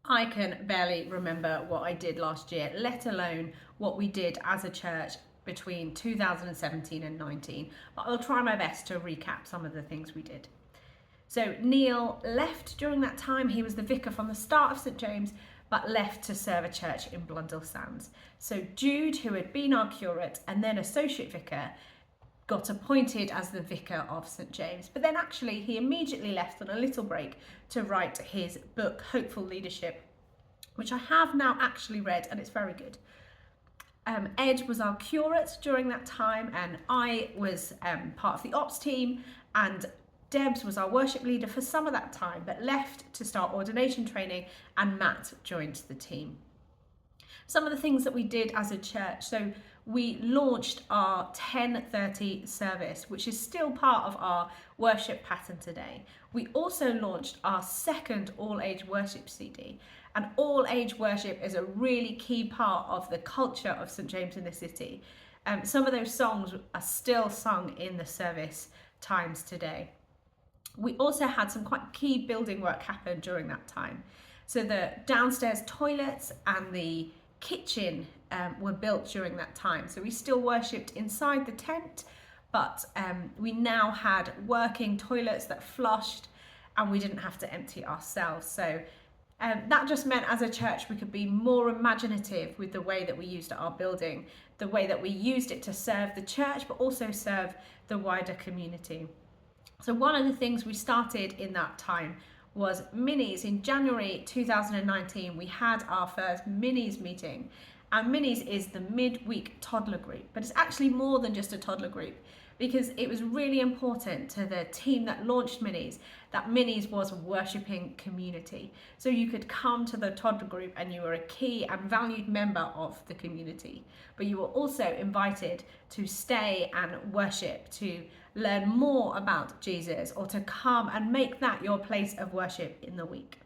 I can barely remember what I did last year, let alone what we did as a church between 2017 and 19, but I'll try my best to recap some of the things we did. So Neil left during that time. He was the vicar from the start of St James, but left to serve a church in Blundell Sands. So Jude, who had been our curate and then associate vicar, got appointed as the vicar of St James. But then actually he immediately left on a little break to write his book, Hopeful Leadership, which I have now actually read, and it's very good. Ed was our curate during that time, and I was part of the ops team, and Debs was our worship leader for some of that time, but left to start ordination training, and Matt joined the team. Some of the things that we did as a church, so we launched our 10:30 service, which is still part of our worship pattern today. We also launched our second all-age worship CD, and all-age worship is a really key part of the culture of St James in the City. Some of those songs are still sung in the service times today. We also had some quite key building work happen during that time. So the downstairs toilets and the kitchen were built during that time. So we still worshipped inside the tent, but we now had working toilets that flushed, and we didn't have to empty ourselves. So that just meant as a church we could be more imaginative with the way that we used our building, the way that we used it to serve the church, but also serve the wider community. So one of the things we started in that time was minis. In January 2019, we had our first minis meeting. And minis is the midweek toddler group, but it's actually more than just a toddler group, because it was really important to the team that launched minis that minis was a worshipping community. So you could come to the toddler group and you were a key and valued member of the community, but you were also invited to stay and worship, to learn more about Jesus, or to come and make that your place of worship in the week.